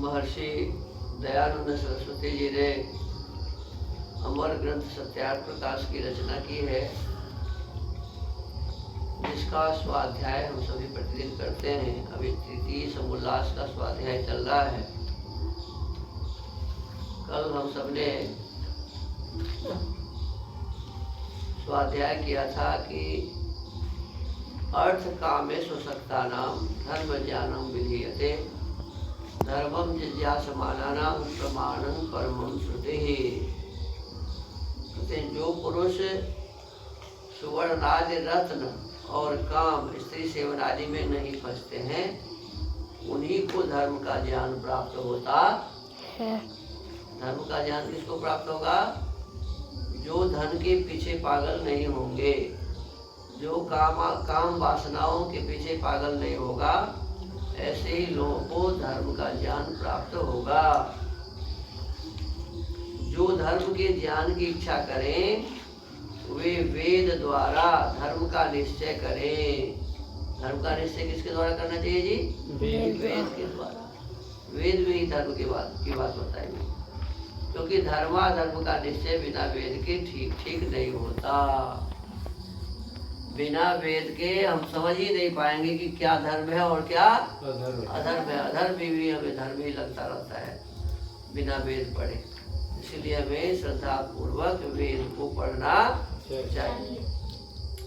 महर्षि दयानंद सरस्वती जी ने अमर ग्रंथ सत्यार्थ प्रकाश की रचना की है, जिसका स्वाध्याय हम सभी प्रतिदिन करते हैं। अभी तृतीय समोल्लास का स्वाध्याय चल रहा है। कल हम सबने स्वाध्याय किया था कि अर्थ कामेषु सक्तानां धर्म ज्ञानम विधीयते धर्मम जिज्ञासमानानां प्रमाणं परमं श्रुतिः। जो पुरुष सुवर्ण आदि रत्न और काम स्त्री सेवन आदि में नहीं फंसते हैं, उन्हीं को धर्म का ज्ञान प्राप्त होता है। धर्म का ज्ञान किसको प्राप्त होगा? जो धन के पीछे पागल नहीं होंगे, जो काम वासनाओं के पीछे पागल नहीं होगा, ऐसे ही लोगों को धर्म का ज्ञान प्राप्त होगा। जो धर्म के ज्ञान की इच्छा करें, वे वेद द्वारा धर्म का निश्चय करें। धर्म का निश्चय किसके द्वारा करना चाहिए जी? वेद के द्वारा। वेद में ही धर्म की बात बताएंगे, क्योंकि धर्म का निश्चय बिना वेद के ठीक नहीं होता। बिना वेद के हम समझ ही नहीं पाएंगे कि क्या धर्म है और क्या अधर्म है। अधर्म भी हमें धर्म ही लगता रहता है बिना वेद पढ़े। इसलिए हमें श्रद्धा पूर्वक वेद को पढ़ना चाहिए।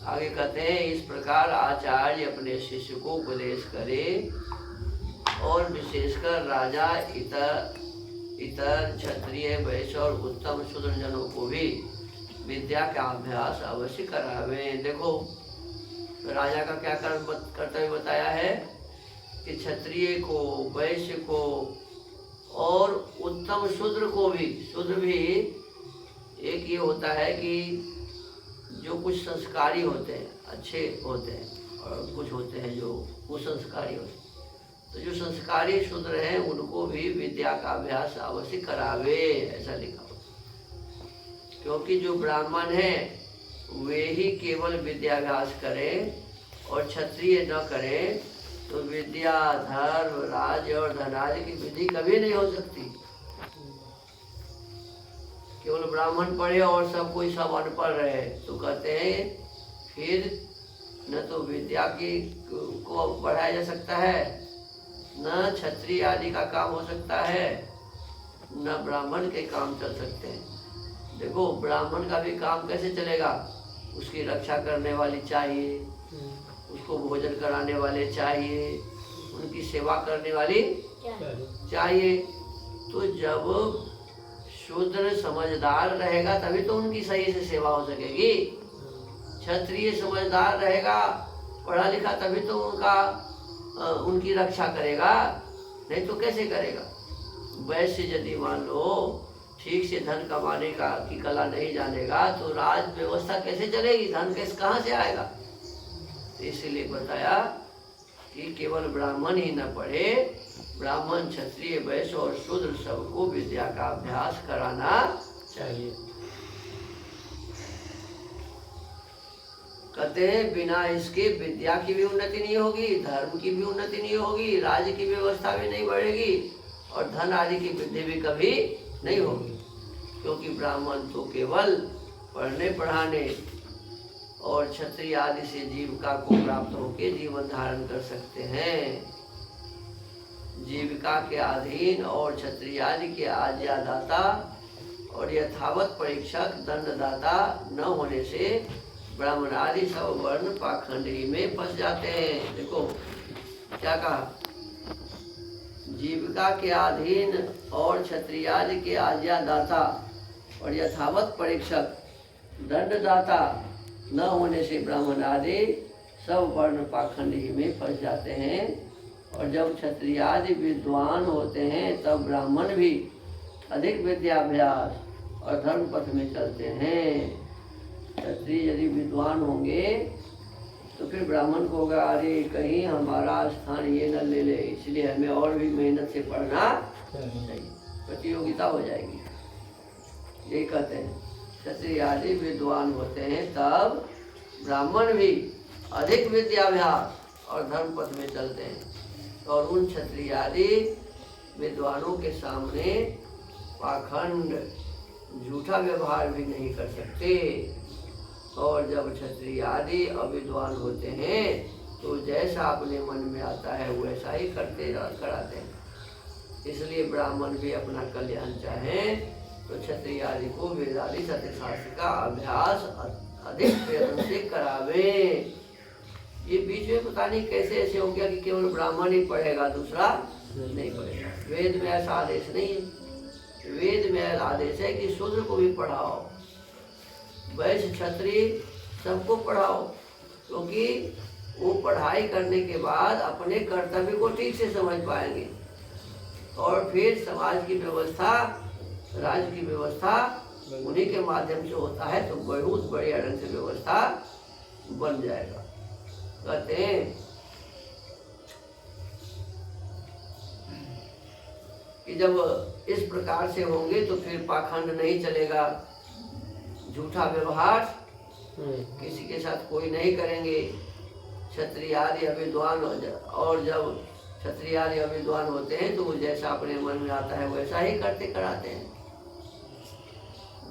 आगे कहते हैं, इस प्रकार आचार्य अपने शिष्य को उपदेश करे और विशेषकर राजा, इतर क्षत्रिय, वैश्य और उत्तम शूद्र जनों को भी विद्या का अभ्यास अवश्य करावे। देखो, राजा का क्या कर्तव्य बताया है कि क्षत्रिय को, वैश्य को और उत्तम शूद्र को भी। शूद्र भी एक ये होता है कि जो कुछ संस्कारी होते हैं, अच्छे होते हैं, और कुछ होते हैं जो कुसंस्कारी होते हैं। तो जो संस्कारी शूद्र हैं उनको भी विद्या का अभ्यास अवश्य करावे, ऐसा लिखा हो। क्योंकि जो ब्राह्मण है वे ही केवल विद्याभ्यास करें और क्षत्रिय न करें, तो विद्या, धर्म, राज्य और धनादि की विधि कभी नहीं हो सकती। केवल ब्राह्मण पढ़े और सब कोई सब अनपढ़ रहे, तो कहते हैं फिर न तो विद्या को बढ़ाया जा सकता है, न क्षत्रिय आदि का काम हो सकता है, न ब्राह्मण के काम चल सकते हैं। देखो, ब्राह्मण का भी काम कैसे चलेगा? उसकी रक्षा करने वाली चाहिए, उसको भोजन कराने वाले चाहिए, उनकी सेवा करने वाली चाहिए। तो जब शूद्र समझदार रहेगा तभी तो उनकी सही से सेवा हो सकेगी। क्षत्रिय समझदार रहेगा, पढ़ा लिखा, तभी तो उनकी रक्षा करेगा, नहीं तो कैसे करेगा? वैसे यदि मान लो ठीक से धन कमाने की कला नहीं जानेगा, तो राज व्यवस्था कैसे चलेगी? धन कहाँ से आएगा? तो इसीलिए बताया कि केवल ब्राह्मण ही न पढ़े, ब्राह्मण, क्षत्रिय, वैश्य और शूद्र सबको विद्या का अभ्यास कराना चाहिए। कहते हैं बिना इसके विद्या की भी उन्नति नहीं होगी, धर्म की भी उन्नति नहीं होगी, राज्य की व्यवस्था भी नहीं बढ़ेगी और धन आदि की वृद्धि भी कभी नहीं होगी। क्योंकि ब्राह्मण तो केवल पढ़ने पढ़ाने और क्षत्रिय आदि से जीविका को प्राप्त होकर जीवन धारण कर सकते हैं। जीविका के अधीन और क्षत्रिय आदि के आज्ञादाता और यथावत परीक्षक दंडदाता न होने से ब्राह्मण आदि सब वर्ण पाखंडी में फंस जाते हैं। देखो क्या कहा, जीविका के अधीन और क्षत्रिय आदि के आज्ञादाता और यथावत परीक्षक दंडदाता न होने से ब्राह्मण आदि सब वर्ण पाखंडी में फंस जाते हैं। और जब क्षत्रिय आदि विद्वान होते हैं तब ब्राह्मण भी अधिक विद्याभ्यास और धर्म पथ में चलते हैं। क्षत्रिय यदि विद्वान होंगे तो फिर ब्राह्मण को होगा, अरे कहीं हमारा स्थान ये न ले ले, इसलिए हमें और भी मेहनत से पढ़ना चाहिए, प्रतियोगिता हो जाएगी। यही कहते हैं, क्षत्रिय आदि विद्वान होते हैं तब ब्राह्मण भी अधिक विद्याभ्यास और धर्म पथ में चलते हैं। और उन क्षत्रिय आदि विद्वानों के सामने पाखंड झूठा व्यवहार भी नहीं कर सकते। और जब क्षत्रिय आदि अविद्वान होते हैं तो जैसा अपने मन में आता है वैसा ही कराते हैं। इसलिए ब्राह्मण भी अपना कल्याण चाहें तो क्षत्रिय आदि को वेद आदि सत्य शास्त्र का अभ्यास अधिक प्रयत्न से करावे। ये बीच में पता नहीं कैसे ऐसे हो गया कि केवल ब्राह्मण ही पढ़ेगा, दूसरा नहीं पढ़ेगा। वेद में ऐसा आदेश नहीं है। वेद में आदेश है कि शूद्र को भी पढ़ाओ, वैश्य क्षत्रिय सबको पढ़ाओ, क्योंकि वो पढ़ाई करने के बाद अपने कर्तव्य को ठीक से समझ पाएंगे और फिर समाज की व्यवस्था, राज्य की व्यवस्था उन्हीं के माध्यम से होता है, तो बहुत बढ़िया ढंग से व्यवस्था बन जाएगा। कहते हैं कि जब इस प्रकार से होंगे तो फिर पाखंड नहीं चलेगा, झूठा व्यवहार किसी के साथ कोई नहीं करेंगे। क्षत्रिय आदि अविद्वान, और जब क्षत्रिय आदि अविद्वान होते हैं तो वो जैसा अपने मन में आता है वैसा ही करते कराते हैं।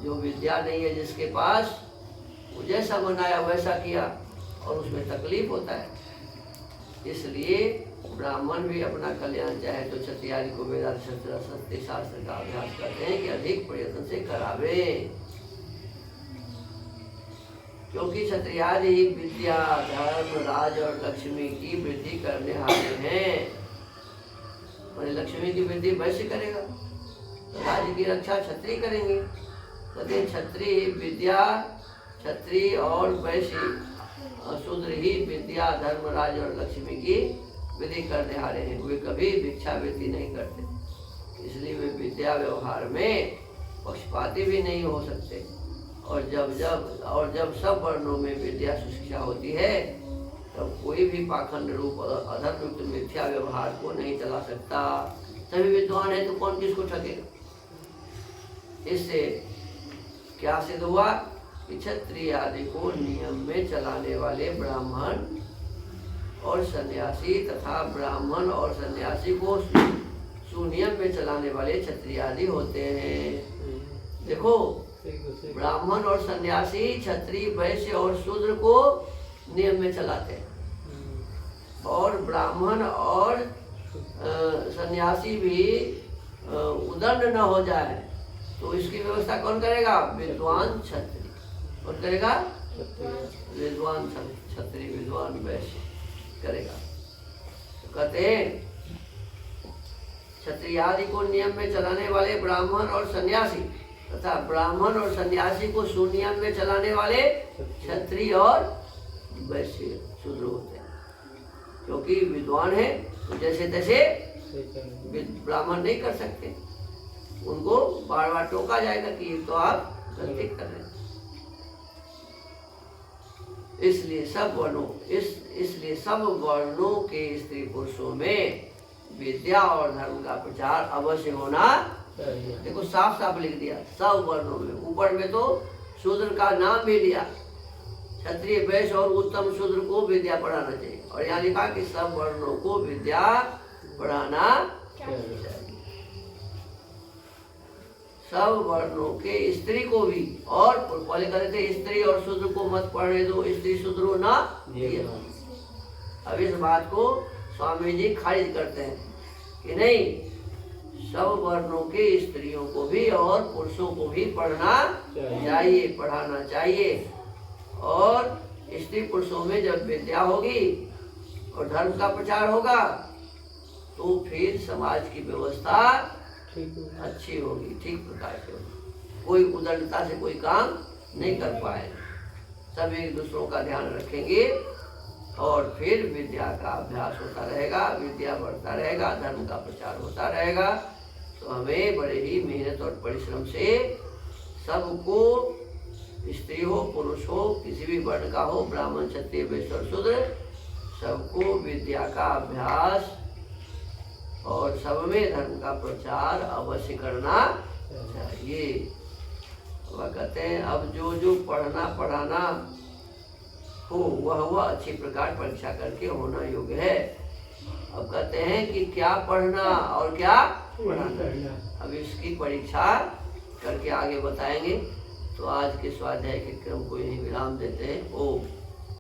जो विद्या नहीं है जिसके पास, वो जैसा बनाया वैसा किया और उसमें तकलीफ होता है। इसलिए ब्राह्मण भी अपना कल्याण चाहे तो क्षत्रिय आदि को वेदांत सत्य शास्त्र का अभ्यास करते हैं कि अधिक प्रयत्न से करावे, क्योंकि क्षत्रिय आदि विद्या, धर्म, राज और लक्ष्मी की वृद्धि करने वाले हैं। मैंने लक्ष्मी की वृद्धि वैश्य करेगा, राज्य की रक्षा क्षत्रिय करेंगे। कहते क्षत्रिय विद्या, क्षत्रिय और वैश्य शूद्र ही विद्या, धर्म, राज और लक्ष्मी की वृद्धि करने वाले हैं। वे कभी भिक्षावृत्ति नहीं करते, इसलिए वे विद्या व्यवहार में पक्षपाती भी नहीं हो सकते। और जब सब वर्णों में विद्या सुशिक्षा होती है तब कोई भी पाखंड रूप अधर्मयुक्त मिथ्या व्यवहार को नहीं चला सकता। सभी विद्वान है तो कौन किसको ठगेगा। इससे क्या सिद्ध हुआ कि क्षत्रिय आदि को नियम में चलाने वाले ब्राह्मण और सन्यासी तथा ब्राह्मण और सन्यासी को सुनियम में चलाने वाले क्षत्रिय आदि होते हैं। देखो, ब्राह्मण और सन्यासी क्षत्रिय, वैश्य और शूद्र को नियम में चलाते हैं, और ब्राह्मण और सन्यासी भी उदंड न हो जाए तो इसकी व्यवस्था कौन करेगा? विद्वान क्षत्रिय। कौन करेगा? विद्वान क्षत्रिय, विद्वान वैश्य करेगा। तो कहते हैं क्षत्रिय आदि को नियम में चलाने वाले ब्राह्मण और सन्यासी तथा ब्राह्मण और सन्यासी को सुनियम में चलाने वाले क्षत्रिय और वैश्य शूद्र होते हैं। क्योंकि विद्वान है तो जैसे तैसे ब्राह्मण नहीं कर सकते, उनको बार बार टोका जाएगा कि ये तो आप गलती कर रहे हैं। इसलिए सब वर्णों के स्त्री पुरुषों में विद्या और धर्म का प्रचार अवश्य होना। देखो साफ साफ लिख दिया, सब वर्णों में। ऊपर में तो शूद्र का नाम भी दिया, क्षत्रिय, वैश्य और उत्तम शूद्र को विद्या पढ़ाना चाहिए, और यहाँ लिखा कि सब वर्णों को विद्या पढ़ाना चाहिए। सब वर्णों के स्त्री को भी, और पहले कहते थे स्त्री और शूद्र को मत पढ़ने दो, स्त्री शूद्रो ना। अब इस बात को स्वामी जी खारिज करते हैं कि नहीं, सब वर्णों के स्त्रियों को भी और पुरुषों को भी पढ़ना चाहिए, पढ़ाना चाहिए। और स्त्री पुरुषों में जब विद्या होगी और धर्म का प्रचार होगा तो फिर समाज की व्यवस्था अच्छी होगी, ठीक प्रकार से होगी। कोई उदंडता से कोई काम नहीं कर पाए, सब एक दूसरों का ध्यान रखेंगे और फिर विद्या का अभ्यास होता रहेगा, विद्या बढ़ता रहेगा, धर्म का प्रचार होता रहेगा। तो हमें बड़े ही मेहनत और परिश्रम से सबको, स्त्री हो पुरुष हो, किसी भी वर्ण का हो, ब्राह्मण क्षत्रिय वैश्य और शूद्र, सबको विद्या का अभ्यास और सब में धर्म का प्रचार अवश्य करना चाहिए। वह कहते हैं अब जो पढ़ना पढ़ाना हो वह अच्छी प्रकार परीक्षा करके होना योग्य है। अब कहते हैं कि क्या पढ़ना और क्या पढ़ाना। अब इसकी परीक्षा करके आगे बताएंगे। तो आज के स्वाध्याय के क्रम को यही विराम देते हैं। ओम।